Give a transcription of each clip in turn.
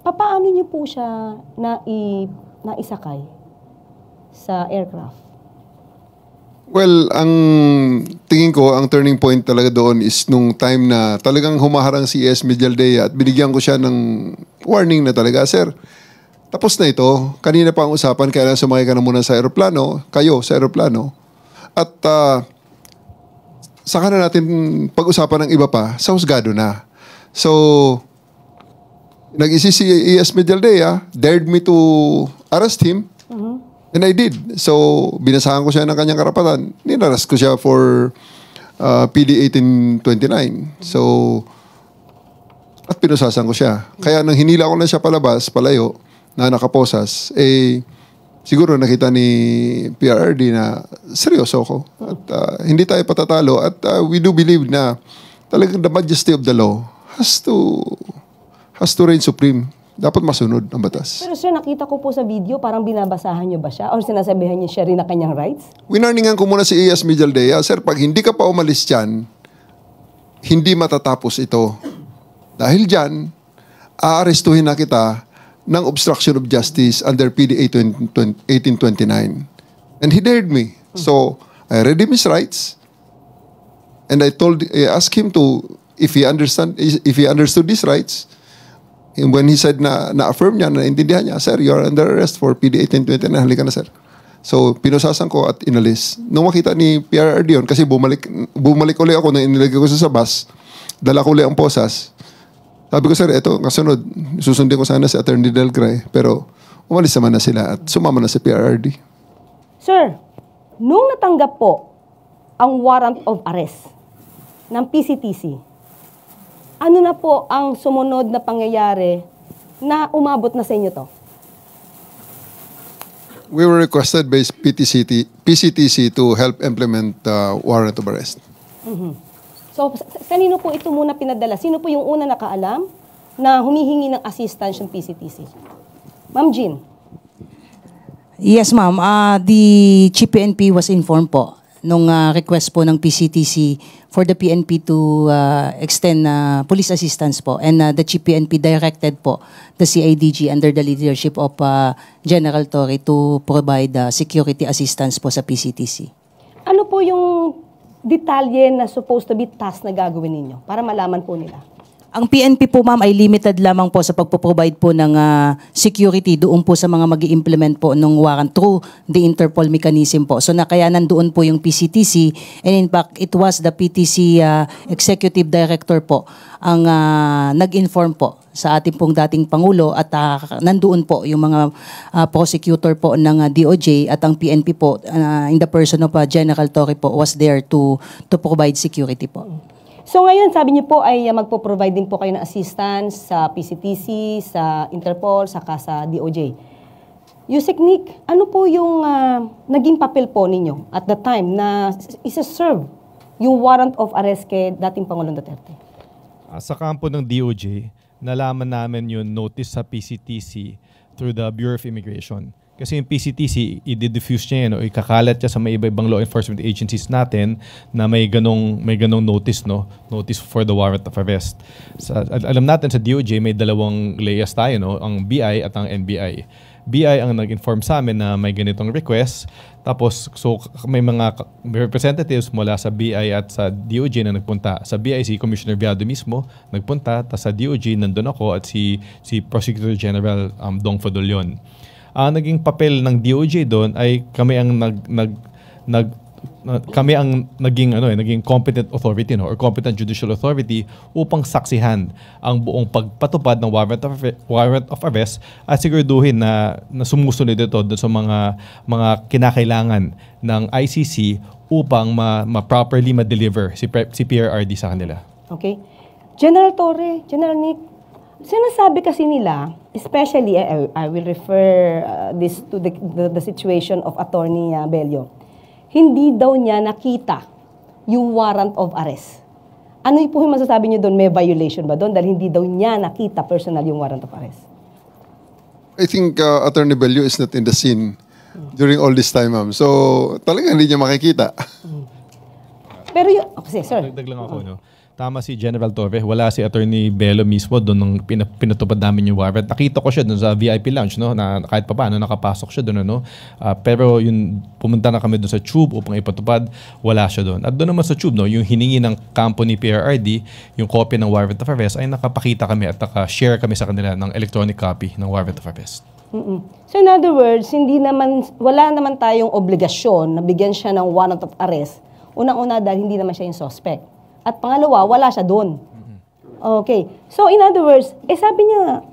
papaano niyo po siya naisakay sa aircraft? Well, ang tingin ko, ang turning point talaga doon is nung time na talagang humaharang si ES Medialdea at binigyan ko siya ng warning na talaga, sir, tapos na ito. Kanina pa ang usapan, kailangan sumakay ka na muna sa aeroplano, kayo sa aeroplano. At saka na natin pag-usapan ng iba pa, sa husgado na. So, nag-isip si ES Medialdea, dared me to arrest him, and I did. So, binasahan ko siya ng kanyang karapatan. Ninaras ko siya for PD 1829. So, at pinusasan ko siya. Kaya nang hinila ko na siya palabas, palayo, na nakaposas, siguro nakita ni PRRD na seryoso ako. At hindi tayo patatalo. At we do believe na talagang the majesty of the law has to reign supreme. Dapat masunod ang batas. Pero sir, nakita ko po sa video, parang binabasahan niyo ba siya? O sinasabihan niyo siya rin na kanyang rights? Winarningan ko muna si ES Medialdea, sir, pag hindi ka pa umalis dyan, hindi matatapos ito. Dahil dyan, aarestuhin na kita ng obstruction of justice under PD 1829. And he dared me. So, I read him his rights, and I asked him to, if he understood his rights. And when he said na-affirm niya, naintindihan niya, sir, you are under arrest for PD 1829, halika na, sir. So, pinusasan ko at inalis. Nung makita ni PRRD yun, kasi bumalik ulit ako nung inilagay ko sa bus, dala ko ulit ang posas. Sabi ko, sir, eto, kasunod, susundin ko sana si Attorney Delgray, pero umalis naman na sila at sumama na si PRRD. Sir, nung natanggap po ang warrant of arrest ng PCTC, ano na po ang sumunod na pangyayari na umabot na sa inyo to? We were requested by PCTC to help implement the warrant of arrest. So, kanino po ito muna pinadala? Sino po yung una nakaalam na humihingi ng assistance yung PCTC? Ma'am Jean. Yes, ma'am. The Chief PNP was informed po nung request po ng PCTC for the PNP to extend police assistance po. And the Chief PNP directed po the CIDG under the leadership of General Torre to provide security assistance po sa PCTC. Ano po yung detalye na supposed to be task na gagawin ninyo para malaman po nila? Ang PNP po, ma'am, ay limited lamang po sa pagpo-provide po ng security doon po sa mga mag-i-implement po ng warrant through the Interpol mechanism po. So kaya nandoon po yung PCTC, and in fact, it was the PTC Executive Director po ang nag-inform po sa ating pong dating Pangulo at nandoon po yung mga prosecutor po ng DOJ at ang PNP po in the person of General Torre po was there to provide security po. So ngayon, sabi niyo po ay magpo-provide din po kayo ng assistance sa PCTC, sa Interpol, saka sa DOJ. Yusek Nick, ano po yung naging papel po ninyo at the time na isa-serve yung warrant of arrest kay dating Pangulong Duterte? Sa kampo ng DOJ, nalaman namin yung notice sa PCTC through the Bureau of Immigration. Kasi yung PCTC, i-diffuse niya yan, o ikakalat niya sa may iba-ibang law enforcement agencies natin na may ganong notice, no? Notice for the warrant of arrest. Alam natin sa DOJ, may dalawang layers tayo, no? Ang BI at ang NBI. BI ang nag-inform sa amin na may ganitong request. Tapos, so may mga representatives mula sa BI at sa DOJ na nagpunta. Sa BI, si Commissioner Viado mismo nagpunta. Tapos sa DOJ, nandun ako at si Prosecutor General Dong Fadolion. Ang naging papel ng DOJ doon ay kami ang naging competent authority, no, or competent judicial authority upang saksihan ang buong pagpatupad ng warrant of arrest at siguraduhin na sumusunod ito doon sa mga kinakailangan ng ICC upang ma-properly ma-deliver si PRRD sa kanila. Okay. General Torre, General Nick, sinasabi kasi nila, especially, I will refer this to the situation of Attorney Bello, hindi daw niya nakita yung warrant of arrest. Ano po yung masasabi niyo doon? May violation ba doon? Dahil hindi daw niya nakita personal yung warrant of arrest. I think Attorney Bello is not in the scene during all this time, ma'am. So, talagang hindi niya makikita. Pero yung, okay, sir. Dagdag lang ako, no? tama si General Torre. Wala si Attorney Bello mismo doon nung pinatupad namin yung warrant. Nakita ko siya doon sa VIP lounge, no, na kahit pa paano nakapasok siya doon, no. Pero yung pumunta na kami doon sa Tube upang ipatupad, wala siya doon. At doon naman sa Tube, no, yung hiningi ng kampo ni PRRD, yung copy ng warrant of arrest, ay nakapakita kami at naka-share kami sa kanila ng electronic copy ng warrant of arrest. So in other words, wala naman tayong obligasyon na bigyan siya ng warrant of arrest. Unang-una dahil hindi naman siya yung suspect. At pangalawa, wala siya doon. Okay. So in other words, sabi niya,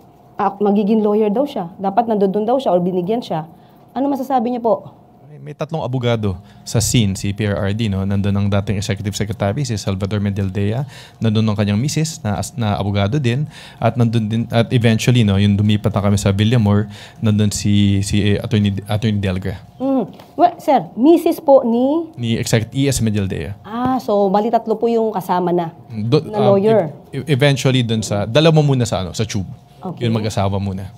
magiging lawyer daw siya. Dapat nandun daw siya or binigyan siya. Ano masasabi niya po? May tatlong abogado sa scene, si PRRD, no? Nandun ang dating Executive Secretary, si Salvador Medialdea. Nandun ang kanyang misis, na abogado din. At nandun din, at eventually, no, yung lumipat na kami sa Villamor, nandun si Attorney Delgra. Well, sir, misis po ni Executive ES Medialdea. so bali tatlo po yung kasama na lawyer. Eventually, dun sa, dala mo muna sa, sa Tube. Okay. Yung mag-asawa muna.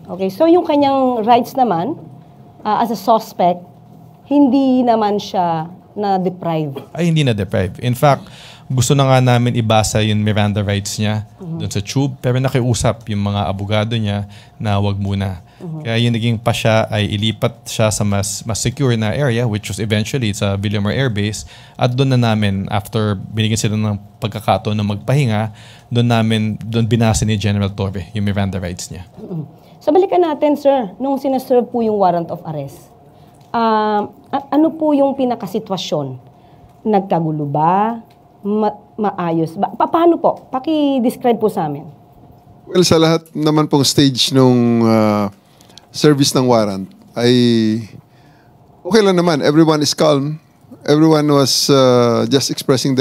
Okay, so yung kanyang rights naman, as a suspect, hindi naman siya na-deprive. Ay, hindi na-deprive. In fact, gusto na nga namin ibasa yung Miranda rights niya doon sa Tube, pero nakiusap yung mga abogado niya na wag muna. Kaya yung naging pa siya ay ilipat siya sa mas secure na area, which was eventually sa Villamor Air Base. At doon na namin, after binigyan sila ng pagkakataon na magpahinga, doon binasa ni General Torre yung Miranda rights niya. So balikan natin, sir, nung sinaserve po yung warrant of arrest. Ano po yung pinakasitwasyon? Nagkagulo ba? Maayos ba? Paano po? Paki-describe po sa amin. Well, sa lahat naman pong stage nung service ng warrant ay okay lang naman. Everyone is calm. Everyone was just expressing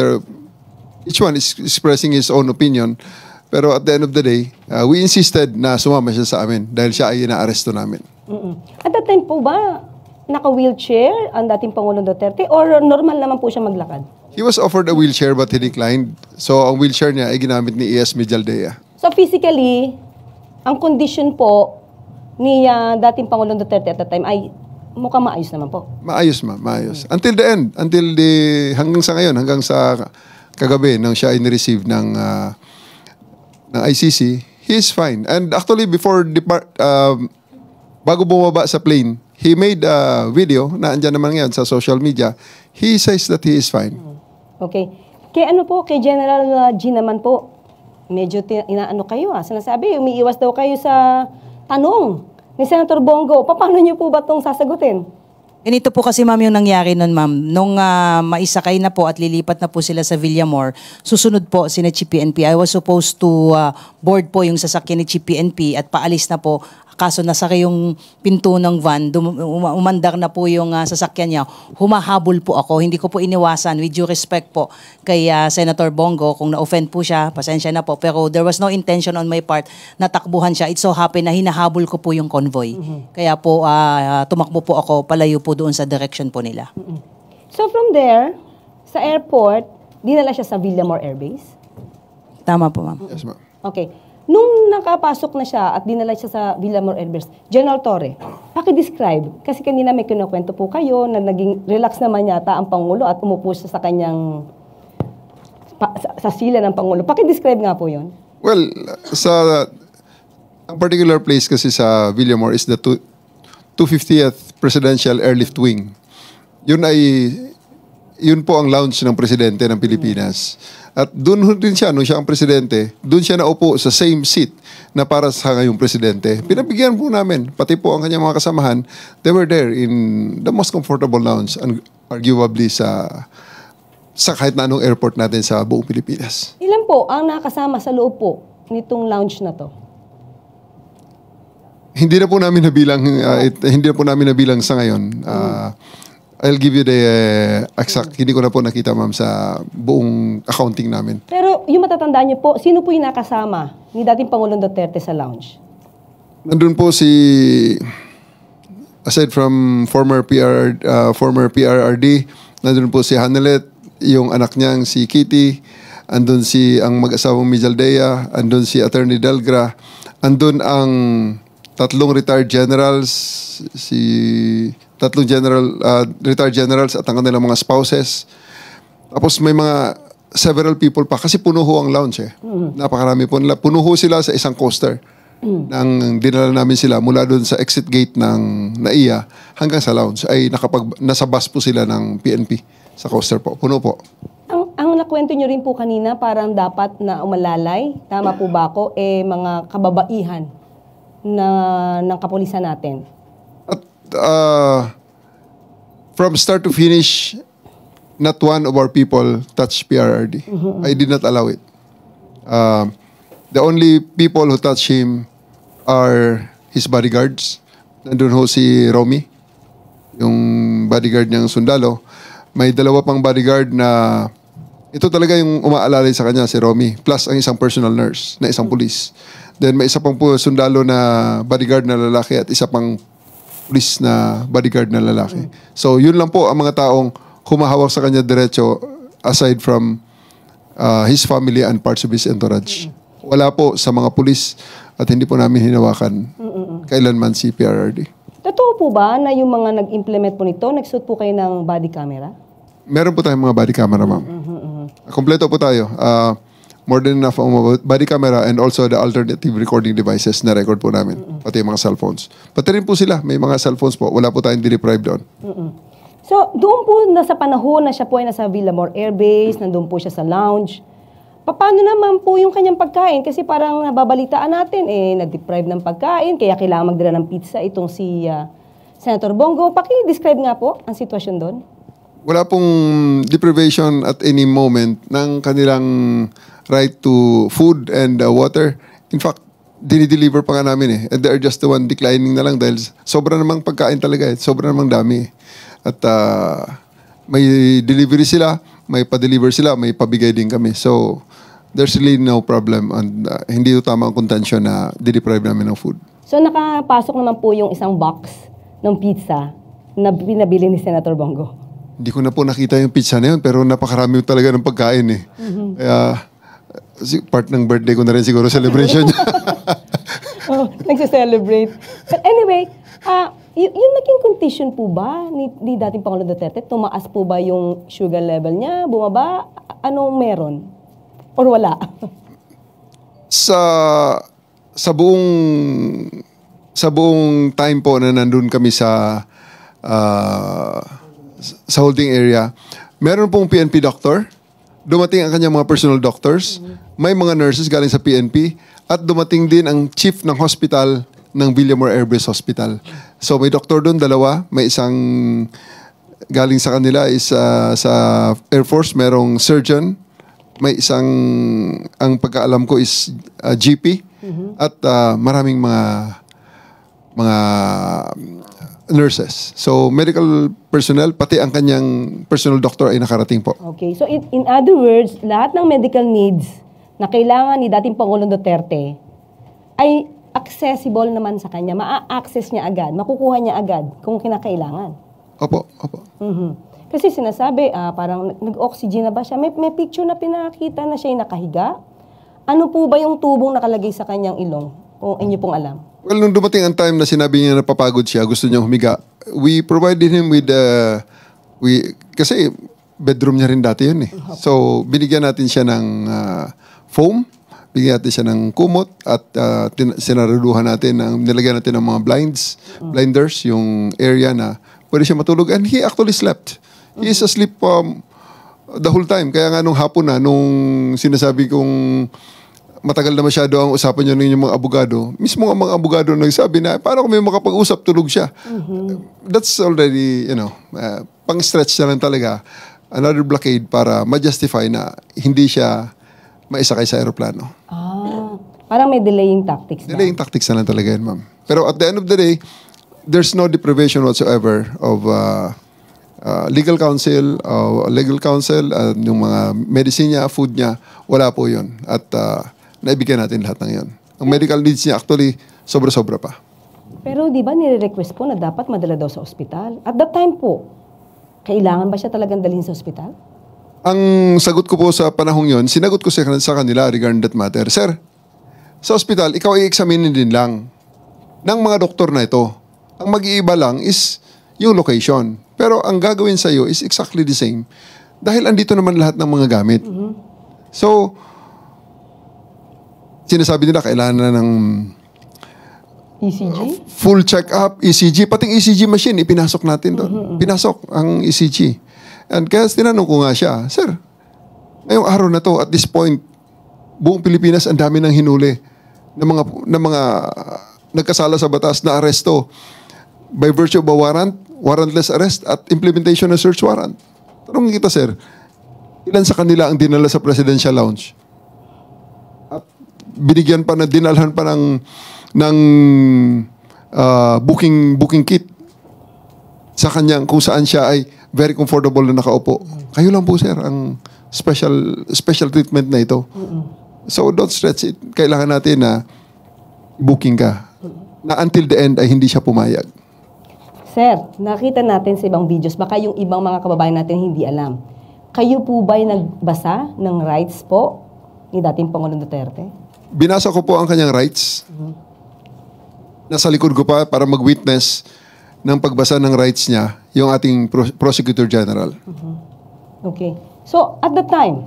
each one is expressing his own opinion. Pero at the end of the day, we insisted na sumama siya sa amin dahil siya ay inaaresto namin. At that time po ba, naka-wheelchair ang dating Pangulong Duterte or normal naman po siya maglakad? He was offered a wheelchair but he declined. So ang wheelchair niya ay ginamit ni ES Medialdea. So physically, ang condition po ni dating Pangulong Duterte at that time ay mukhang maayos naman po. Maayos, maayos. Until the end, hanggang sa ngayon, hanggang sa kagabi nang siya ay ni-receive ng ICC, he is fine. And actually bago bumaba sa plane, he made a video na andyan naman ngayon sa social media. He says that he is fine. Okay. Kay General G naman po, medyo inaano kayo sinasabi, umiiwas daw kayo sa tanong ni Senator Bongo. Paano niyo po ba itong sasagutin? Ganito po kasi ma'am yung nangyari nun ma'am. Nung maisakay na po at lilipat na po sila sa Villamor, susunod po si Chief PNP. I was supposed to board po yung sasakyan ni Chief PNP at paalis na po. Kaso nasakay yung pinto ng van, umandar na po yung sasakyan niya. Humahabol po ako. Hindi ko po iniwasan, with due respect po kay Senator Bongo. Kung na-offend po siya, pasensya na po. Pero there was no intention on my part na takbuhan siya. It so happened na hinahabol ko po yung convoy. Kaya po tumakbo po ako, palayo po doon sa direction po nila. So from there, sa airport, dinala siya sa Villamor Air Base? Tama po ma'am. Yes, ma'am. Okay. Nung nakapasok na siya at dinala siya sa Villamor Air Base, General Torre, paki-describe. Kasi kanina may kinukwento po kayo na naging relax naman yata ang Pangulo at umupo siya sa kanyang sa sila ng Pangulo. Paki-describe nga po yun. Well, ang particular place kasi sa Villamor is the 250th Presidential Airlift Wing. Yun po ang lounge ng presidente ng Pilipinas. At doon din siya, nung siya ang presidente, doon siya naupo sa same seat na para sa ngayong presidente. Pinabigyan po namin, pati po ang kanyang mga kasamahan, they were there in the most comfortable lounge, and arguably sa kahit na anong airport natin sa buong Pilipinas. Ilan po ang nakasama sa loob po nitong lounge na to? Hindi na po namin nabilang sa ngayon. I'll give you the exact, hindi ko na po nakita ma'am sa buong accounting namin. Pero yung matatandaan niyo po, sino po yung nakasama ni dating Pangulong Duterte sa lounge? Nandun po aside from former PRRD, nandun po si Hanelet, yung anak niyang si Kitty, andun ang mag-asawang Mijaldea, andun si Attorney Delgra, andun ang tatlong retired generals, retired generals at ang kanilang mga spouses. Tapos may mga several people pa kasi puno ho ang lounge eh. Napakarami po nila. Puno ho sila sa isang coaster. Nang dinala namin sila mula doon sa exit gate ng NAIA hanggang sa lounge ay nasa bus po sila ng PNP sa coaster po. Puno po. Ang nakwento nyo rin po kanina, parang dapat na umalalay, tama po ba ako, mga kababaihan ng kapulisan natin. At from start to finish, not one of our people touched PRRD. I did not allow it. The only people who touched him are his bodyguards. Nandun ho si Romy, yung bodyguard niyang sundalo. May dalawa pang bodyguard na ito talaga yung umaalalay sa kanya, si Romy. Plus ang isang personal nurse na isang police. Then may isa pang sundalo na bodyguard na lalaki at isa pang police na bodyguard na lalaki. So yun lang po ang mga taong humahawak sa kanya diretso aside from his family and parts of his entourage. Wala po sa mga police at hindi po namin hinawakan kailanman si PRRD. Totoo po ba na yung mga nag-implement po nito, nagsuot po kayo ng body camera? Meron po tayong mga body camera, ma'am. Kompleto po tayo. More than enough ang body camera and also the alternative recording devices na record po namin. Pati yung mga cellphones. Pati rin po sila, may mga cellphones po. Wala po tayong deprive doon. So, doon po nasa panahon na siya po ay nasa Villamor Air Base, nandun po siya sa lounge. Paano naman po yung kanyang pagkain? Kasi parang nababalitaan natin, nag-deprive ng pagkain, kaya kailangan magdala ng pizza itong si Senator Bongo. Paki-describe nga po ang sitwasyon doon. Wala pong deprivation at any moment ng kanilang right to food and water. In fact, dinideliver pa nga namin eh. And they're just the one declining na lang dahil sobra namang pagkain talaga eh. Sobra namang dami. At may delivery sila, may pa-deliver sila, may pabigay din kami. So, there's really no problem. And hindi ito tama ang contention na dideprive namin ng food. So, nakapasok naman po yung isang box ng pizza na pinabili ni Senator Bongo. Hindi ko na po nakita yung pizza na yun, pero napakarami talaga ng pagkain eh. Kaya, part ng birthday ko na rin siguro celebration niya. Nagse-celebrate. But anyway, yung naging condition po ba ni dating Pangulong Duterte? Tumaas po ba yung sugar level niya? Bumaba? Anong meron? Or wala? Sa buong time po na nandun kami sa holding area, meron pong PNP doctor, dumating ang kanyang mga personal doctors, may mga nurses galing sa PNP, at dumating din ang chief ng hospital ng Villamor Air Base Hospital. So may doktor doon, dalawa, may isang galing sa kanila is sa Air Force, merong surgeon, may isang, ang pagkaalam ko is GP, at maraming mga nurses. So, medical personnel, pati ang kanyang personal doctor ay nakarating po. Okay. So, in other words, lahat ng medical needs na kailangan ni dating Pangulong Duterte ay accessible naman sa kanya. Ma-access niya agad, makukuha niya agad kung kinakailangan. Opo. Kasi sinasabi, parang nag-oxygen na ba siya? May picture na pinakita na siya nakahiga. Ano po ba yung tubong nakalagay sa kanyang ilong? Kung inyo pong alam. Well, nung dumating ang time na sinabi niya napapagod siya, gusto niya humiga, we provided him with, kasi bedroom niya rin dati yun eh. So, binigyan natin siya ng foam, binigyan natin siya ng kumot, at sinaraduhan natin, nilagyan natin ng mga blinders, yung area na pwede siya matulog. And he actually slept. He is asleep the whole time. Kaya nga nung hapon na, nung sinasabi kong matagal na masyado ang usapan niyo ng inyong mga abogado, mismo ang mga abogado nagsabi na, paano kung may makapag-usap, tulog siya. That's already, pang-stretch na lang talaga. Another blockade para ma-justify na hindi siya maisakay sa aeroplano. Parang may delaying tactics na. Delaying tactics na lang talaga yan, ma'am. Pero at the end of the day, there's no deprivation whatsoever of legal counsel, yung mga medicine niya, food niya, wala po yun. At naibigyan natin lahat ng yun. Ang medical needs niya actually, sobra-sobra pa. Pero di ba nire-request po na dapat madala daw sa ospital? At that time po, kailangan ba siya talagang dalhin sa ospital? Ang sagot ko po sa panahong yun, sinagot ko sa kanila regarding that matter, Sir, sa ospital, ikaw i-examine din lang ng mga doktor na ito. Ang mag-iiba lang is yung location. Pero ang gagawin sa iyo is exactly the same Dahil andito naman lahat ng mga gamit. So, sinasabi nila kailangan na ng ECG? full check-up, ECG, pating ECG machine, ipinasok natin doon. Pinasok ang ECG. And kaya tinanong ko nga siya, Sir, ngayong araw na to, at this point, buong Pilipinas ang dami ng hinuli ng mga nagkasala sa batas na aresto by virtue of a warrant, warrantless arrest, at implementation ng search warrant. Tanong kita, Sir, ilan sa kanila ang dinala sa presidential lounge? At binigyan pa na, dinalhan pa ng booking kit sa kanyang kung saan siya ay very comfortable na nakaupo. Kayo lang po, sir, ang special treatment na ito. So don't stretch it. Kailangan natin na booking ka. Na until the end ay hindi siya pumayag. Sir, nakita natin sa ibang videos, baka yung ibang mga kababayan natin hindi alam. Kayo po ba'y nagbasa ng rights po ni dating Pangulong Duterte? Binasa ko po ang kanyang rights. Nasa likod ko pa para mag-witness ng pagbasa ng rights niya, yung ating Prosecutor General. Okay. So, at the time,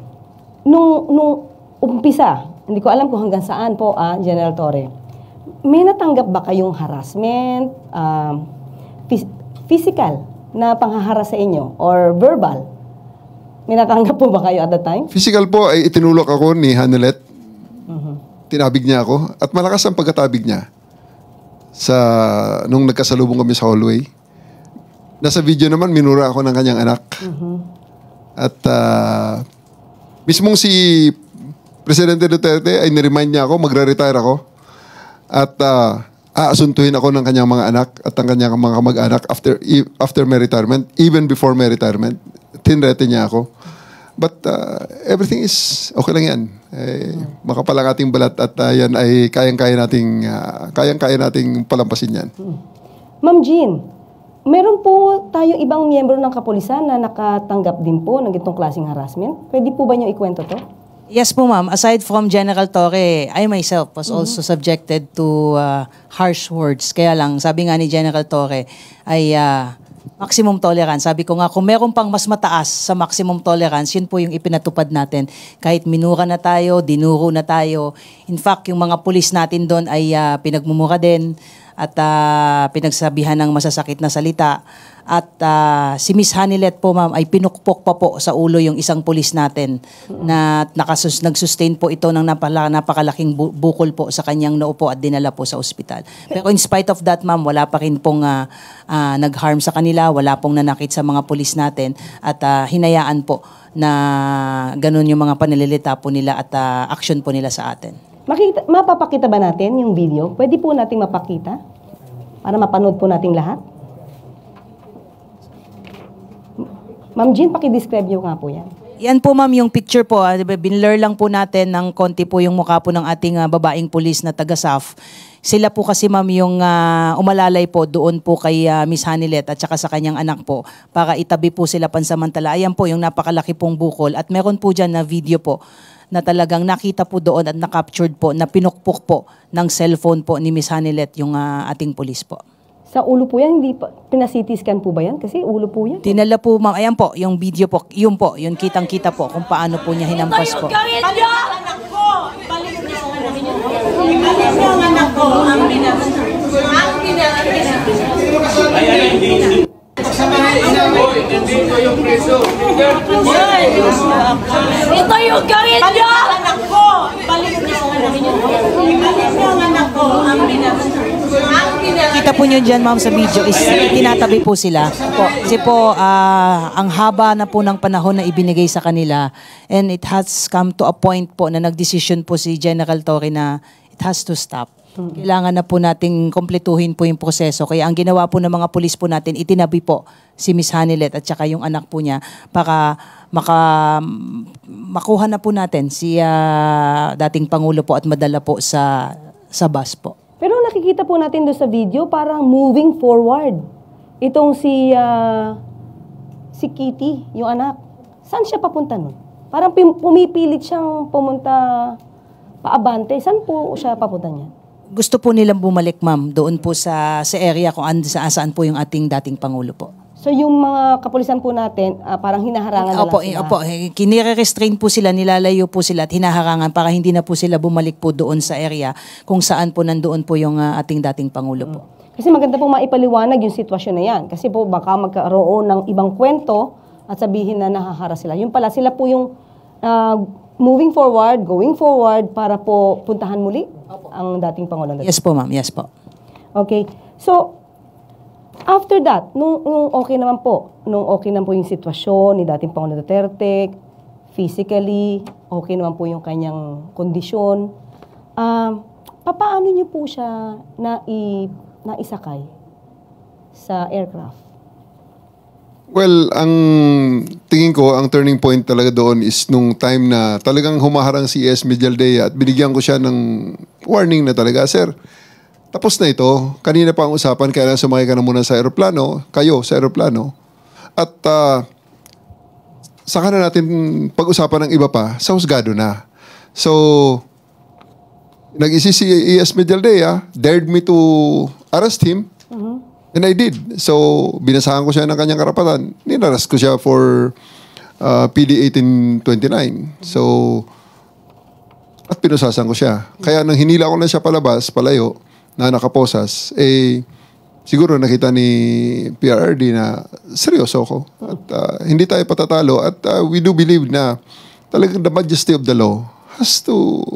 nung umpisa, hindi ko alam kung hanggang saan po, General Torre, may natanggap ba kayong harassment, physical na panghaharas sa inyo, or verbal? May natanggap po ba kayo at the time? Physical po ay itinulak ako ni Hanelet. Tinabig niya ako at malakas ang pagkatabig niya nung nagkasalubong kami sa hallway. Nasa video naman, minura ako ng kanyang anak. At mismong si Presidente Duterte ay niremind niya ako, magre-retire ako. At aasuntuhin ako ng kanyang mga anak at ang kanyang mga kamag-anak after my retirement, even before my retirement. Tinrete niya ako. But everything is okay lang yan. Makapal ang ating balat at yan ay kayang-kaya nating palampasin yan. Ma'am Jean, meron po tayong ibang miyembro ng kapulisan na nakatanggap din po ng itong klaseng harassment. Pwede po ba niyo ikwento to? Yes po, ma'am. Aside from General Torre, I myself was also subjected to harsh words. Kaya lang, sabi nga ni General Torre, ay maximum tolerance. Sabi ko nga, kung meron pang mas mataas sa maximum tolerance, yun po yung ipinatupad natin. Kahit minura na tayo, dinuro na tayo. In fact, yung mga pulis natin doon ay pinagmumura din at pinagsabihan ng masasakit na salita. At si Miss Hanelet po, ma'am, ay pinukpok pa po sa ulo yung isang pulis natin na nag-sustain po ito ng napakalaking bukol po sa kanyang naupo at dinala po sa ospital. Pero in spite of that, ma'am, wala pa rin pong nag-harm sa kanila, wala pong nanakit sa mga pulis natin at hinayaan po na ganun yung mga panililita po nila at action po nila sa atin. Mapapakita ba natin yung video? Pwede po nating mapakita para mapanood po nating lahat? Ma'am Jean, paki-describe niyo nga po yan. Yan po, ma'am, yung picture po. Binlur lang po natin ng konti po yung mukha po ng ating babaeng pulis na taga-SAF. Sila po kasi, ma'am, yung umalalay po doon po kay Miss Hanelet at saka sa kanyang anak po para itabi po sila pansamantala. Ayan po yung napakalaki pong bukol. At meron po dyan na video po na talagang nakita po doon at na-captured po, na pinukpok po ng cellphone po ni Miss Hanelet yung ating pulis po. Sa ulo po yan, hindi pa, pina-CT scan po ba yan? Kasi ulo po yan. Dinala po, ma'am. Ayan po, yung video po. Yun po, yun kitang-kita po kung paano po niya hinampas po. Balik ang anak ko! Balik niyo ang anak ko! Ang ito yung gawin niyo! Anak ko! Balik niyo ang anak ko! Kita po nyo dyan, ma'am, sa video is tinatabi po sila. Kasi po, ang haba na po ng panahon na ibinigay sa kanila and it has come to a point po na nagdesisyon po si General Torre na it has to stop. Kailangan na po nating kompletuhin po yung proseso. Kaya ang ginawa po ng mga pulis po natin, itinabi po si Miss Hanelet at saka yung anak po niya para makuha na po natin si dating Pangulo po at madala po sa bus po. Pero nakikita po natin doon sa video, parang moving forward. Itong si Kitty, yung anak. Saan siya papunta nun? Parang pumipilit siyang pumunta paabante. Saan po siya papunta niya? Gusto po nilang bumalik, ma'am, doon po sa area kung saan po yung ating dating Pangulo po. So yung mga kapulisan po natin, parang hinaharangan na lang sila. Opo, kinire-restrain po sila, nilalayo po sila at hinaharangan para hindi na po sila bumalik po doon sa area kung saan po nandoon po yung ating dating Pangulo po. Kasi maganda po maipaliwanag yung sitwasyon na yan. Kasi po baka magkaroon ng ibang kwento at sabihin na nahahara sila. Yung pala, sila po yung moving forward, going forward para po puntahan muli ang dating Pangulo. Yes po, ma'am. Yes po. Okay. So, after that, nung okay naman po, nung okay naman po yung sitwasyon ni dating Pangulo Duterte, physically, okay naman po yung kanyang kondisyon, papaano niyo po siya naisakay sa aircraft? Well, ang tingin ko, ang turning point talaga doon is nung time na talagang humaharang si E.S. Medialdea at binigyan ko siya ng warning na talaga, sir, tapos na ito. Kanina pa ang usapan, kaya lang sumakay ka na muna sa aeroplano, kayo sa aeroplano. At saka na natin pag-usapan ng iba pa, sa husgado na. So, nag-isip si E.S. Medialdea, dared me to arrest him, and I did. So, binasahan ko siya ng kanyang karapatan. Ninaras ko siya for PD 1829. So, at pinusasan ko siya. Kaya nang hinila ko na siya palabas, palayo, na nakaposas, siguro nakita ni PRRD na seryoso ko. At hindi tayo patatalo. At we do believe na talagang the majesty of the law has to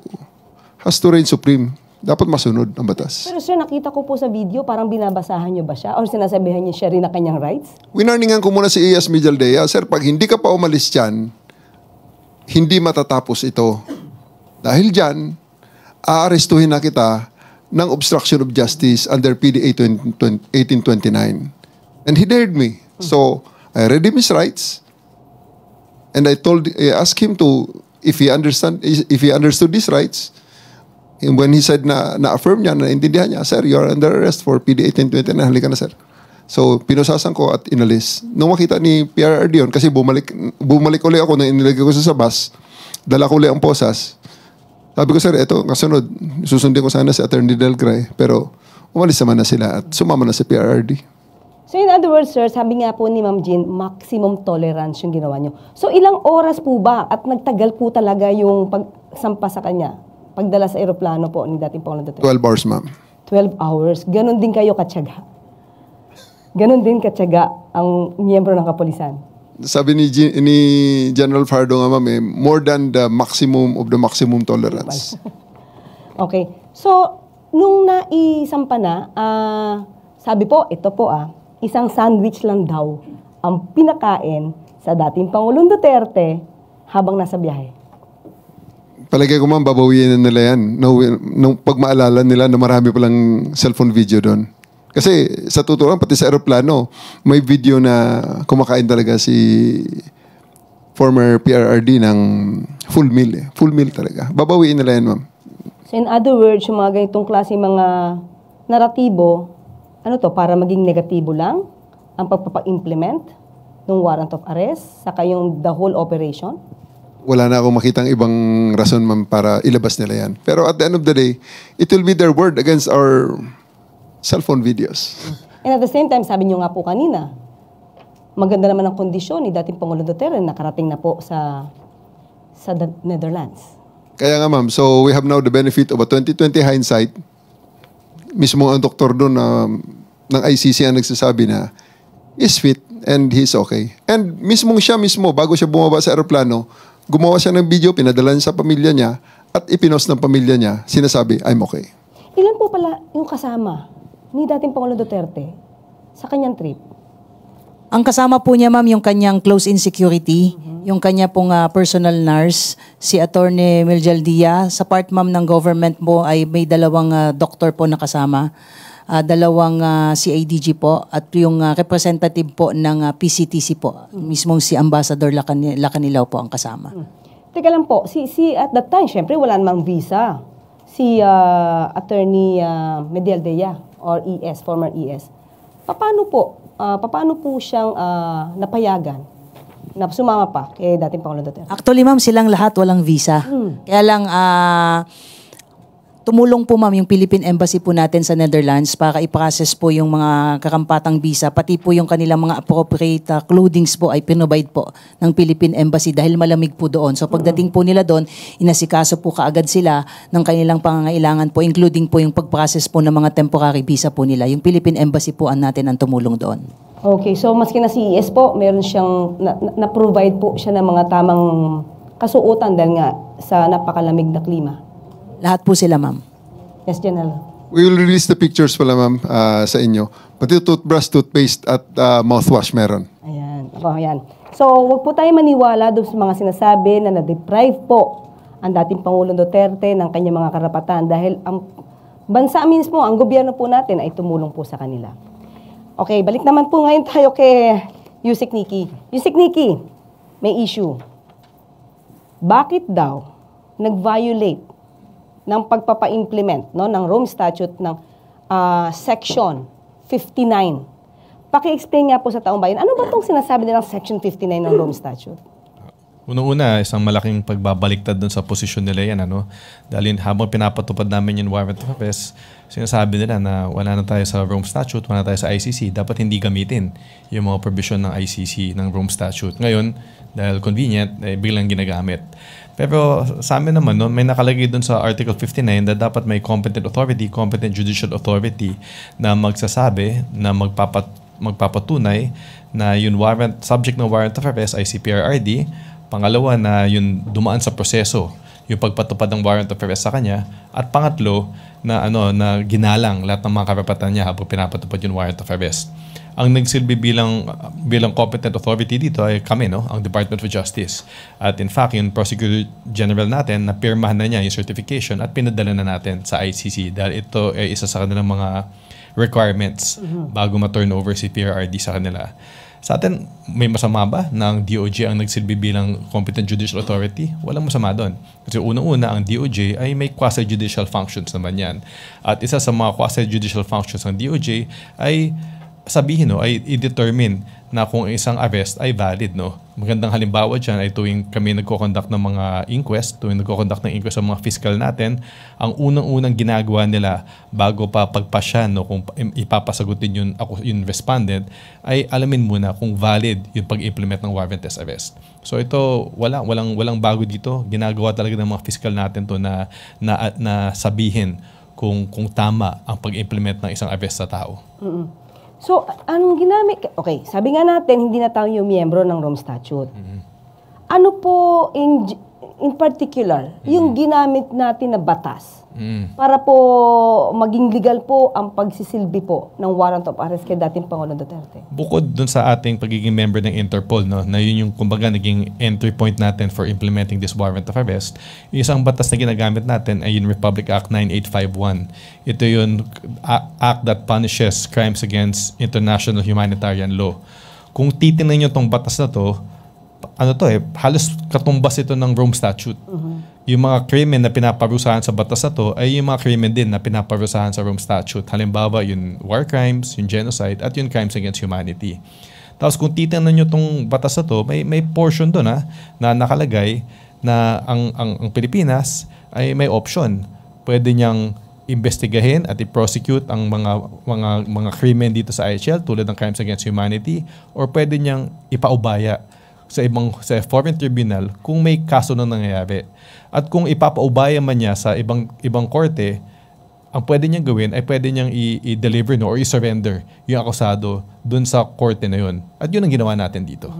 reign supreme. Dapat masunod ang batas. Pero sir, nakita ko po sa video, parang binabasahan niyo ba siya? Or sinasabihan niyo siya rin na kanyang rights? Winarningan ko muna si E.S. Medialdea, sir, pag hindi ka pa umalis dyan, hindi matatapos ito. Dahil dyan, aarestuhin na kita ng obstruction of justice under PD 1829. And he dared me. So, I read him his rights, and I asked him to, if he understood his rights. And when he said na-affirm niya, naintindihan niya, sir, you are under arrest for PD 1829, halika na, sir. So, pinusasan ko at inalis. Nung makita ni PRRD yun, kasi bumalik ulit ako nung inilagay ko sa bus, dala ko ulit ang posas. Sabi ko, sir, eto, kasunod, susundin ko sana si Attorney Delgray, pero umalis naman na sila at sumama na si PRRD. So in other words, sir, sabi nga po ni Ma'am Jean, maximum tolerance yung ginawa niyo. So ilang oras po ba at nagtagal po talaga yung pagsampa sa kanya? Pagdala sa aeroplano po ni dating Pangulo Duterte? 12 hours, ma'am. 12 hours. Ganon din kayo katyaga. Ganon din katyaga ang miyembro ng kapulisan. Sabi ni General Fardo nga, ma'am, more than the maximum of the maximum tolerance. Okay. So, nung naisampa na, sabi po, ito po isang sandwich lang daw ang pinakain sa dating Pangulong Duterte habang nasa biyahe. Palagay ko, ma'am, babawiin na nila yan. Nung pag maalala nila na marami palang cellphone video doon. Kasi sa totoo lang, pati sa aeroplano, may video na kumakain talaga si former PRRD ng full meal. Full meal talaga. Babawiin nila yan, ma'am. So in other words, yung mga ganitong klase mga naratibo, para maging negatibo lang ang pagpapa-implement ng warrant of arrest, saka yung the whole operation? Wala na akong makitang ibang rason, ma'am, para ilabas nila yan. Pero at the end of the day, it will be their word against our cellphone videos. And at the same time, sabi niyo nga po kanina, maganda naman ang kondisyon ni dating Pangulong Duterte, nakarating na po sa Netherlands. Kaya nga, ma'am, so we have now the benefit of a 2020 hindsight. Mismo ang doktor doon ng ICC ang nagsasabi na is fit and he's okay. And siya mismo, bago siya bumaba sa aeroplano, gumawa siya ng video, pinadala niya sa pamilya niya, at ipinost ng pamilya niya, sinasabi, I'm okay. Ilan po pala yung kasama ni dating Pangulong Duterte sa kanyang trip? Ang kasama po niya, ma'am, yung kanyang close-in security, yung kanya pong personal nurse, si Attorney Medialdea. Sa part, ma'am, ng government mo ay may dalawang doktor po na kasama, dalawang CIDG po, at yung representative po ng PCTC po, mismong si Ambassador Lacanilaw po ang kasama. Teka lang po, si at that time, syempre wala namang visa. Si Attorney Medialdea or ES, former ES. Paano po siyang napayagan na sumama pa kay dating Pangulong Duterte? Actually, ma'am, silang lahat walang visa. Kaya lang, Tumulong po ma'am yung Philippine Embassy po natin sa Netherlands para i-process po yung mga karampatang visa, pati po yung kanilang mga appropriate clothings po ay pinobide po ng Philippine Embassy dahil malamig po doon. So pagdating po nila doon, inasikaso po kaagad sila ng kanilang pangangailangan po, including po yung pag-process po ng mga temporary visa po nila. Yung Philippine Embassy po natin ang tumulong doon. Okay, so maski na CES po, meron siyang na-provide po siya ng mga tamang kasuotan dahil nga sa napakalamig na klima. Lahat po sila ma'am. Yes, General. We will release the pictures pala, ma'am, sa inyo. Pati toothbrush, toothpaste, at mouthwash meron. Ayan. Ako, ayan. So, wag po tayo maniwala doon sa mga sinasabi na na-deprive po ang dating Pangulong Duterte ng kanyang mga karapatan dahil ang bansa mismo, ang gobyerno po natin ay tumulong po sa kanila. Okay, balik naman po ngayon tayo kay Yusek Nikki. Yusek Nikki, may issue. Bakit daw nag-violate ng pagpapa-implement ng Rome Statute ng Section 59? Paki-explain nga po sa taong bayan, ano ba itong sinasabi nilang Section 59 ng Rome Statute? Unang-una, isang malaking pagbabaliktad dun sa posisyon nila yan. Dahil habang pinapatupad namin yung warrant of arrest, sinasabi nila na wala na tayo sa Rome Statute, wala na tayo sa ICC, dapat hindi gamitin yung mga provision ng ICC, ng Rome Statute. Ngayon, dahil convenient, biglang ginagamit. Pero sa amin naman, may nakalagay dun sa Article 59 na dapat may competent authority, competent judicial authority na magsasabi, na magpapatunay na yung warrant, subject ng warrant of arrest ay CPRRD. Pangalawa na yung dumaan sa proseso, yung pagpatupad ng warrant of arrest sa kanya. At pangatlo, na na ginalang lahat ng mga karapatan niya habang pinapatupad yung warrant of arrest. Ang nagsilbi bilang competent authority dito ay kami, ang Department of Justice. At in fact, yung Prosecutor General natin, napirmahan na niya yung certification at pinadala na natin sa ICC dahil ito ay isa sa kanilang mga requirements bago ma-turn over si PRRD sa kanila. Sa atin, may masama ba na ang DOJ ang nagsilbi bilang competent judicial authority? Walang masama doon. Kasi unang-una, ang DOJ ay may quasi-judicial functions naman yan. At isa sa mga quasi-judicial functions ng DOJ ay sabihin, ay i-determine na kung isang arrest ay valid. Magandang halimbawa dyan ay tuwing kami nagko-conduct ng mga inquest, tuwing nagko-conduct ng inquest sa mga fiscal natin, ang unang-unang ginagawa nila bago pa pagpasya, kung ipapasagutin yung respondent, ay alamin muna kung valid yung pag-implement ng warrantless arrest. So ito, walang bago dito. Ginagawa talaga ng mga fiscal natin to na sabihin kung tama ang pag-implement ng isang arrest sa tao. So, anong ginamit? Okay, sabi nga natin, hindi na tayo yung miyembro ng Rome Statute. Ano po, in particular, yung ginamit natin na batas para po maging legal po ang pagsisilbi po ng warrant of arrest kay dating Pangulong Duterte? Bukod dun sa ating pagiging member ng Interpol, na yun yung kumbaga naging entry point natin for implementing this warrant of arrest, yung isang batas na ginagamit natin ay yung Republic Act 9851. Ito yung act that punishes crimes against international humanitarian law. Kung titingnan nyo tong batas na to, halos katumbas ito ng Rome Statute. Yung mga krimen na pinaparusahan sa batas na to ay yung mga krimen din na pinaparusahan sa Rome Statute. Halimbawa, yung war crimes, yung genocide, at yung crimes against humanity. Tapos kung titingnan nyo itong batas na to, may portion doon na nakalagay na ang Pilipinas ay may option. Pwede niyang investigahin at i-prosecute ang mga krimen dito sa IHL tulad ng crimes against humanity, or pwede niyang ipaubaya sa foreign tribunal kung may kaso na nangyayari. At kung ipapaubaya man niya sa ibang korte, ang pwede niyang gawin ay pwede niyang i-deliver or i-surrender yung akusado dun sa korte na yun. At yun ang ginawa natin dito.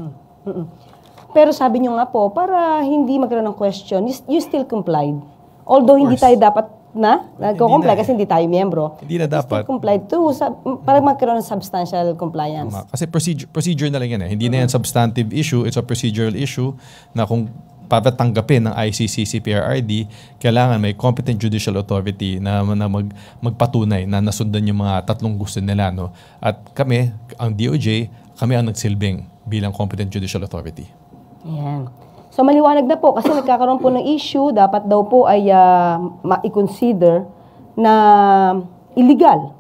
Pero sabi niyo nga po, para hindi magkaroon ng question, you still complied. Although hindi tayo dapat nagko-comply kasi hindi tayo miyembro. Hindi na dapat. Still complied too, para magkaroon ng substantial compliance. Kasi procedure na lang yan. Hindi na yan substantive issue, it's a procedural issue na kung papatanggapin ng ICC, CPRRD, kailangan may competent judicial authority na magpatunay na nasundan yung mga tatlong gusto nila. At kami, ang DOJ, kami ang nagsilbing bilang competent judicial authority. Ayan. So maliwanag na po kasi nagkakaroon po ng issue, dapat daw po ay ma-consider na illegal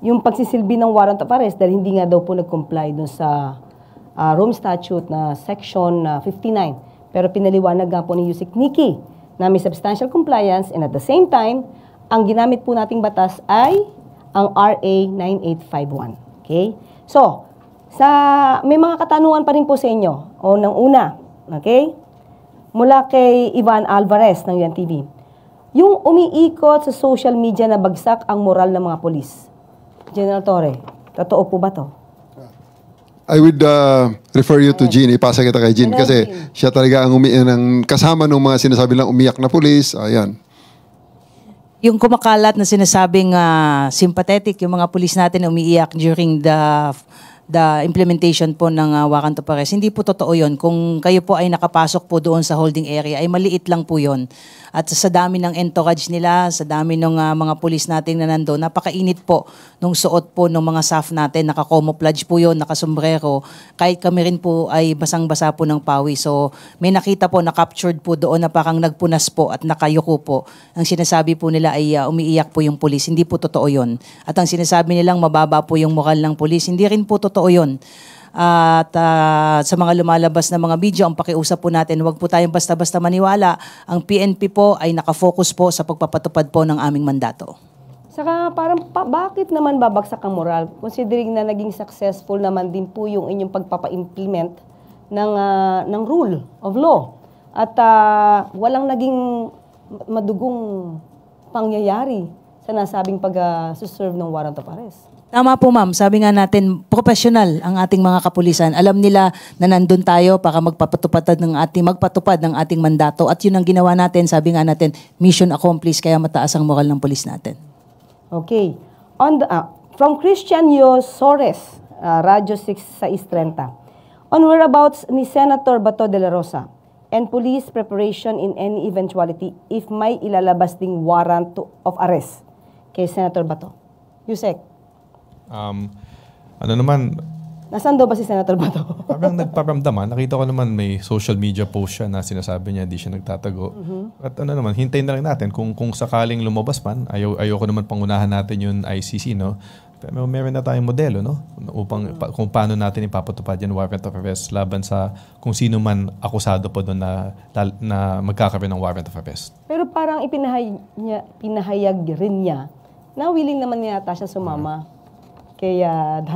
yung pagsisilbi ng warrant of arrest dahil hindi nga daw po nag-comply dun sa Rome Statute na Section 59. Pero pinaliwanag nga po ni Yusek Nikki na may substantial compliance and at the same time ang ginamit po nating batas ay ang RA 9851. Okay? So, may mga katanungan pa rin po sa inyo. O nang una, okay? Mula kay Ivan Alvarez ng UNTV. Yung umiikot sa social media na bagsak ang moral ng mga polis. General Torre, totoo po ba to? I would refer you to Jean. Ipasa kita kay Jean General kasi Jean. siya talaga ang kasama ng mga sinasabi lang umiyak na pulis. Ayan. Yung kumakalat na sinasabing sympathetic, yung mga pulis natin na umiiyak during the implementation po ng warrant of arrest. Hindi po totoo yun. Kung kayo po ay nakapasok po doon sa holding area, ay maliit lang po yun. At sa dami ng entourage nila, sa dami ng mga pulis natin na nandoon, napakainit po nung suot po ng mga staff natin. Naka-camouflage po yun, nakasombrero. Kahit kami rin po ay basang-basa po ng pawi. So may nakita po, na-captured po doon na parang nagpunas po at nakayuko po. Ang sinasabi po nila ay umiiyak po yung pulis. Hindi po totoo yun. At ang sinasabi nilang mababa po yung moral ng pulis, hindi rin po totoo yun. At sa mga lumalabas na mga video, ang pakiusap po natin, huwag po tayong basta-basta maniwala. Ang PNP po ay nakafocus po sa pagpapatupad po ng aming mandato. Saka parang bakit naman babagsak ang moral? Considering na naging successful naman din po yung inyong pagpapa-implement ng rule of law. At walang naging madugong pangyayari sa nasabing pag-serve ng warrant of arrest. Tama po ma'am, sabi nga natin, professional ang ating mga kapulisan. Alam nila na nandun tayo para magpatupad ng ating mandato. At yun ang ginawa natin, sabi nga natin, mission accomplished, kaya mataas ang moral ng pulis natin. Okay. From Christian Sores, Radyo 630. On whereabouts ni Senator Bato de la Rosa and police preparation in any eventuality if may ilalabas ding warrant of arrest kay Senator Bato. Yusek. Ano naman, Nasaan daw ba si Senator Bato? parang nagparamdaman. Nakita ko naman may social media post siya na sinasabi niya di siya nagtatago. At ano naman, hintayin na lang natin kung sakaling lumabas man. Ayoko naman pangunahan natin yung ICC, no? Pero meron na tayong modelo, no? Upang kung paano natin ipapatupad yung warrant of arrest laban sa kung sino man akusado po doon na magkakaroon ng warrant of arrest. Pero parang pinahayag rin niya na willing naman yata siya sumama kay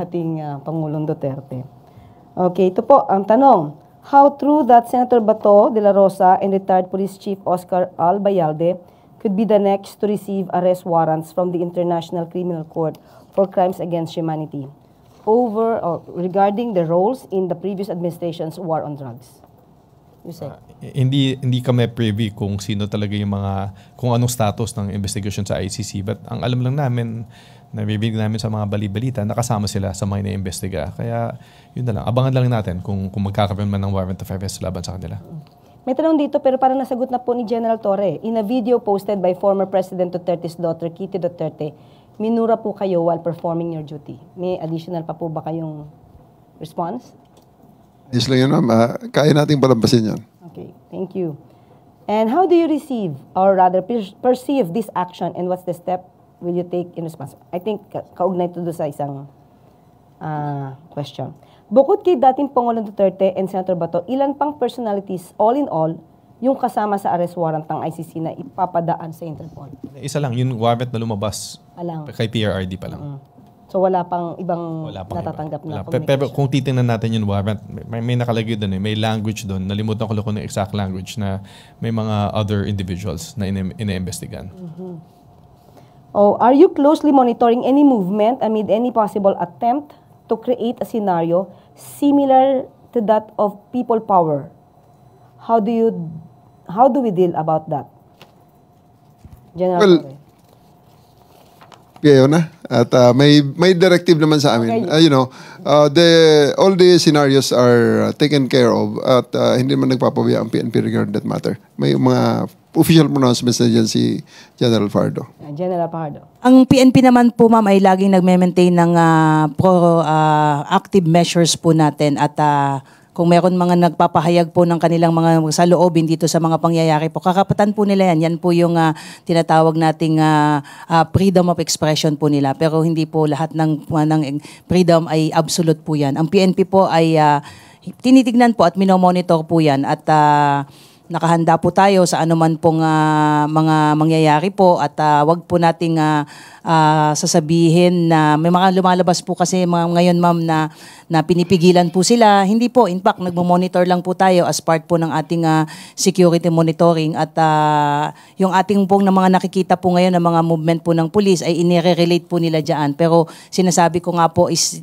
dating Pangulong Duterte. Okay, ito po ang tanong. How true that Senator Bato de la Rosa and retired Police Chief Oscar Albayalde could be the next to receive arrest warrants from the International Criminal Court for crimes against humanity regarding the roles in the previous administration's war on drugs? Yusek. Hindi kami privy kung sino talaga yung kung anong status ng investigation sa ICC, but ang alam lang namin, nabibig namin sa mga bali-balita, nakasama sila sa mga ina-investiga. Kaya yun na lang, abangan lang natin kung magkakaroon man ng warrant of arrest laban sa kanila. May tanong dito pero parang nasagot na po ni General Torre. In a video posted by former President Duterte's daughter, Kitty Duterte, minura po kayo while performing your duty. May additional pa po ba kayong response? Yes lang yun, ma'am. Kaya nating palampasin yan. Okay, thank you. And how do you receive, or rather perceive this action, and what's the step will you take in response? I think kaugnay ito doon sa isang question. Bukod kay dating Pangulong Duterte and Senator Bato, ilan pang personalities, all in all, yung kasama sa arrest warrant ng ICC na ipapadaan sa Interpol? Isa lang, yung warrant na lumabas kay PRRD pa lang. So wala pang ibang natatanggap na communication? Pero kung titingnan natin yung warrant, may nakalagay doon may language doon. Nalimutan ko lang kung yung exact language na may mga other individuals na ina-investigan. Are you closely monitoring any movement amid any possible attempt to create a scenario similar to that of people power? How do we deal about that? General Torre. Kaya na. At may directive naman sa amin. Okay. All the scenarios are taken care of at hindi man nagpapabiya ang PNP regarding that matter. May mga official pronouncements na dyan si General Fardo. General Fardo. Ang PNP naman po ma'am ay laging nagme-maintain ng proactive measures po natin at kung meron mga nagpapahayag po ng kanilang mga saloobin dito sa mga pangyayari po, kakapatan po nila yan. Yan po yung tinatawag nating freedom of expression po nila. Pero hindi po lahat ng freedom ay absolute po yan. Ang PNP po ay tinitignan po at minomonitor po yan at nakahanda po tayo sa anuman pong mga mangyayari po at wag po nating sasabihin na may mga lumalabas po kasi ngayon ma'am na pinipigilan po sila. Hindi po, in fact, nagmo-monitor lang po tayo as part po ng ating security monitoring at yung ating pong na mga nakikita po ngayon ng mga movement po ng police ay inire-relate po nila dyan. Pero sinasabi ko nga po is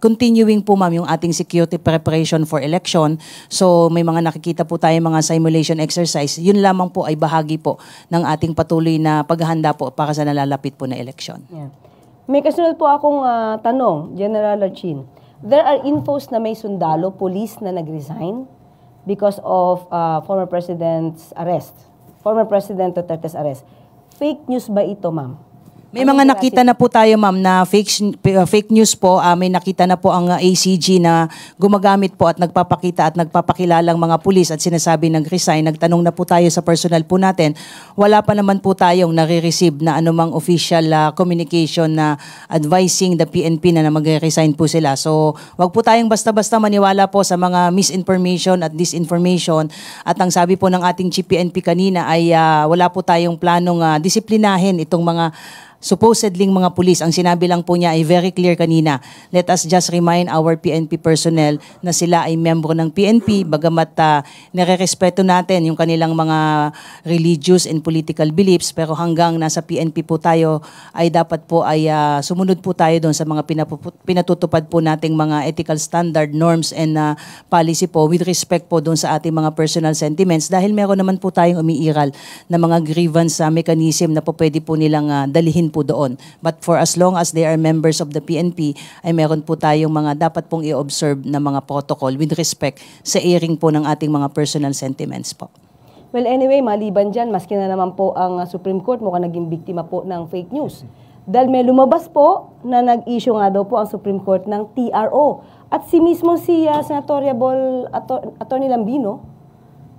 continuing po ma'am yung ating security preparation for election. So may mga nakikita po tayo mga simulation exercise. Yun lamang po ay bahagi po ng ating patuloy na paghahanda po para sa nalalapit po na election. Yeah. May kasunod po akong tanong, General Archin. There are infos na may sundalo, police na nag-resign because of former President's arrest. Former President Duterte's arrest. Fake news ba ito, ma'am? May mga nakita na po tayo ma'am na fake news po. May nakita na po ang ACG na gumagamit po at nagpapakita at nagpapakilalang mga pulis at sinasabi nag-resign. Nagtanong na po tayo sa personal po natin. Wala pa naman po tayong nare-receive na anumang official communication na advising the PNP na mag-resign po sila. So wag po tayong basta-basta maniwala po sa mga misinformation at disinformation. At ang sabi po ng ating Chief PNP kanina ay wala po tayong planong disiplinahin itong mga supposedly mga pulis. Ang sinabi lang po niya ay very clear kanina. Let us just remind our PNP personnel na sila ay membro ng PNP bagamat nire-respeto natin yung kanilang mga religious and political beliefs, pero hanggang nasa PNP po tayo ay dapat po ay sumunod po tayo doon sa mga pinatutupad po nating mga ethical standard, norms and policy po with respect po doon sa ating mga personal sentiments dahil meron naman po tayong umiiral na mga grievance mechanism na po pwede po nilang dalihin po doon. But for as long as they are members of the PNP, ay meron po tayong mga dapat pong i-observe na mga protocol with respect sa airing po ng ating mga personal sentiments po. Well, anyway, maliban dyan, maski na naman po ang Supreme Court mukhang naging biktima po ng fake news. Dahil may lumabas po na nag-issue nga daw po ang Supreme Court ng TRO. At mismo si Senatoriable Attorney Lambino,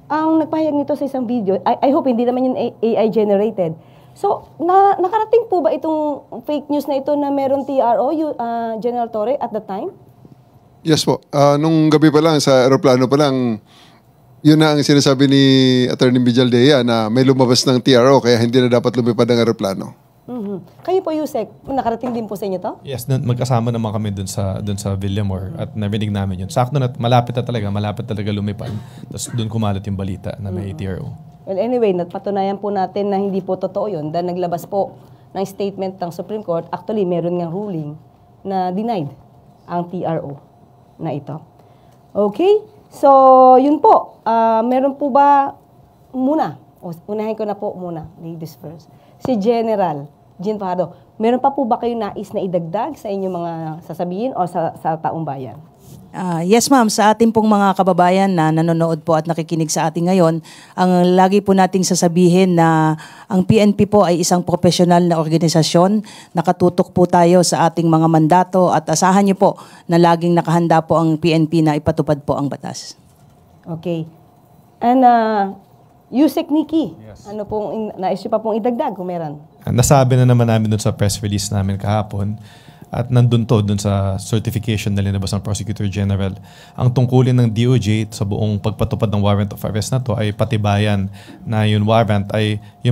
ang nagpahayag nito sa isang video. I hope hindi naman yun AI generated. So, nakarating po ba itong fake news na ito na meron TRO, General Torre, at the time? Yes po. Nung gabi pa lang, sa aeroplano pa lang, yun na ang sinasabi ni Attorney Vijaldea na may lumabas ng TRO kaya hindi na dapat lumipad ang aeroplano. Kayo po, Yusek, nakarating din po sa inyo to? Yes, magkasama naman kami dun sa Villamor at narinig namin yun. Sakto na malapit talaga lumipad. Tapos dun kumalat yung balita na may TRO. Well, anyway, napatunayan po natin na hindi po totoo yun dahil naglabas po ng statement ng Supreme Court. Actually, meron ngang ruling na denied ang TRO na ito. Okay? So, yun po. Meron po ba muna? Unahin ko na po muna. Ladies first. Si General Jean Fajardo, meron pa po ba kayo nais na idagdag sa inyong mga sasabihin o sa taong bayan? Yes ma'am, sa ating pong mga kababayan na nanonood po at nakikinig sa ating ngayon, ang lagi po nating sasabihin na ang PNP po ay isang profesional na organisasyon. Nakatutok po tayo sa ating mga mandato at asahan niyo po na laging nakahanda po ang PNP na ipatupad po ang batas. Okay. And Yusek Nikki, ano pong nais niyo pa pong idagdag kung meron? Nasabi na naman namin dun sa press release namin kahapon at nandun sa certification na linabas ng Prosecutor General. Ang tungkulin ng DOJ sa buong pagpatupad ng warrant of arrest na to ay patibayan na yung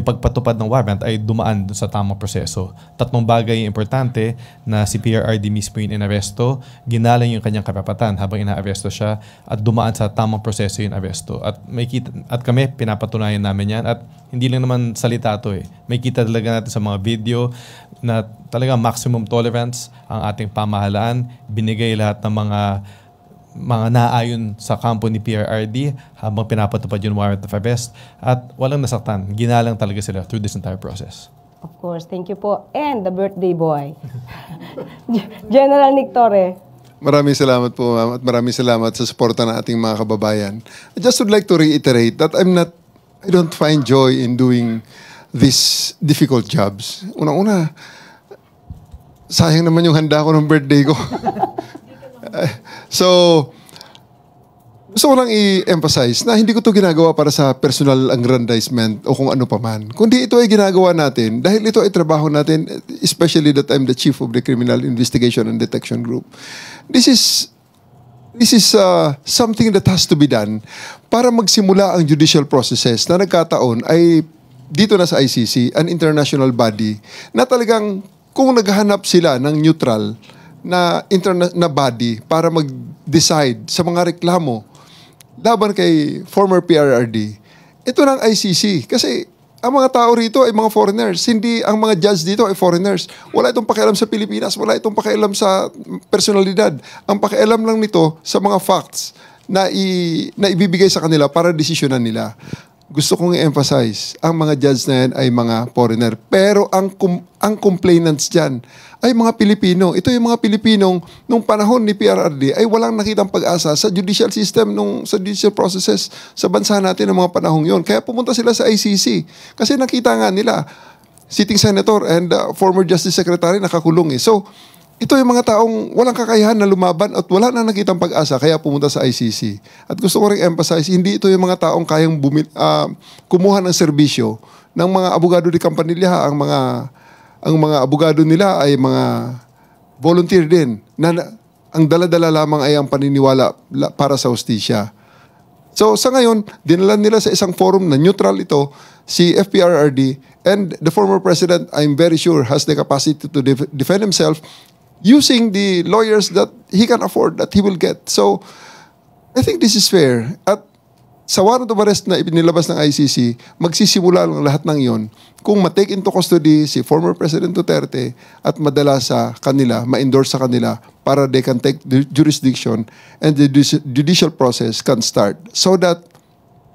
pagpatupad ng warrant ay dumaan sa tamang proseso. Tatlong bagay yung importante na si PRRD mismo yung inaresto, ginalang yung kanyang karapatan habang inaaresto siya at dumaan sa tamang proseso yung aresto. At kami pinapatunayan namin yan at hindi lang naman salita to eh. May kita talaga natin sa mga video na talaga maximum tolerance ang ating pamahalaan. Binigay lahat ng mga naayon sa kampo ni PRRD habang pinapatupad yung warrant of arrest at walang nasaktan. Ginalang talaga sila through this entire process. Of course. Thank you po. And the birthday boy, General Nick Torre. Maraming salamat po, ma'am, at maraming salamat sa suporta ng ating mga kababayan. I just would like to reiterate that I don't find joy in doing these difficult jobs. Una-una, sayang naman yung handa ko ng birthday ko. So, gusto ko lang i-emphasize na hindi ko to ginagawa para sa personal aggrandizement o kung ano pa man. Kundi ito ay ginagawa natin dahil ito ay trabaho natin, especially that I'm the chief of the Criminal Investigation and Detection Group. This this is something that has to be done para magsimula ang judicial processes na nagkataon ay dito na sa ICC, an international body, na talagang kung naghahanap sila ng neutral na na body para mag-decide sa mga reklamo laban kay former PRRD, ito ng ICC. Kasi ang mga tao rito ay mga foreigners. Hindi ang mga judge dito ay foreigners. Wala itong pakialam sa Pilipinas. Wala itong pakialam sa personalidad. Ang pakialam lang nito sa mga facts na ibibigay sa kanila para desisyonan nila. Gusto kong i-emphasize, ang mga judge na yan ay mga foreigner. Pero ang complainants dyan ay mga Pilipino. Ito yung mga Pilipinong nung panahon ni PRRD ay walang nakitang pag-asa sa judicial system, sa judicial processes sa bansa natin ng mga panahong yon. Kaya pumunta sila sa ICC. Kasi nakita nga nila, sitting senator and former justice secretary nakakulong eh. So, ito yung mga taong walang kakayahan na lumaban at wala na nakitang pag-asa kaya pumunta sa ICC. At gusto ko rin emphasize, hindi ito yung mga taong kayang kumuha ng serbisyo ng mga abogado di Campanilla. Ang mga abogado nila ay mga volunteer din na ang dala-dala lamang ay ang paniniwala para sa hustisya. So sa ngayon, dinalan nila sa isang forum na neutral ito, si FPRRD, and the former president, I'm very sure, has the capacity to defend himself using the lawyers that he can afford, that he will get. So, I think this is fair. At sa warrant of arrest na ipinilabas ng ICC, magsisimula lang lahat ng yon kung ma-take into custody si former President Duterte at madala sa kanila, ma-endorse sa kanila para they can take the jurisdiction and the judicial process can start so that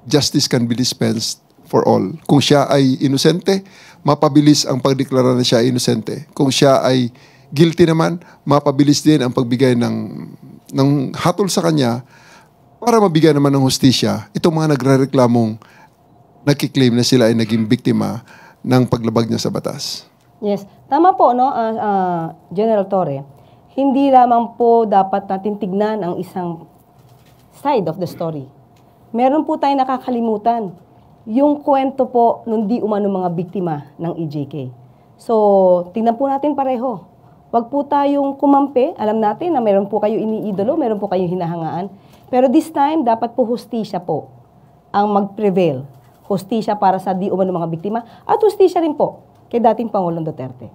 justice can be dispensed for all. Kung siya ay inosente, mapabilis ang pagdeklara na siya ay inosente. Kung siya ay guilty naman, mapabilis din ang pagbigay ng hatol sa kanya para mabigyan naman ng hustisya itong mga nagrereklamong nagkiklaim na sila ay naging biktima ng paglabag niya sa batas. Yes. Tama po, no, General Torre. Hindi lamang po dapat natin tignan ang isang side of the story. Meron po tayong nakakalimutan. Yung kwento po nung di umano mga biktima ng EJK. So, tingnan po natin pareho. Wag po tayong kumampi. Alam natin na meron po kayo iniidolo, meron po kayong hinahangaan. Pero this time, dapat po hustisya po ang mag-prevail. Hustisya para sa di umano mga biktima at hustisya rin po kay dating Pangulong Duterte.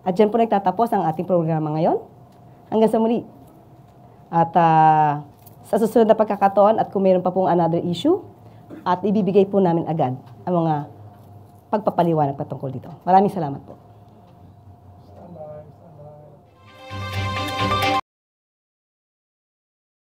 At dyan po nagtatapos ang ating programa ngayon. Hanggang sa muli. At sa susunod na pagkakataon at kung meron pa pong another issue, at ibibigay po namin agad ang mga pagpapaliwanag patungkol dito. Maraming salamat po.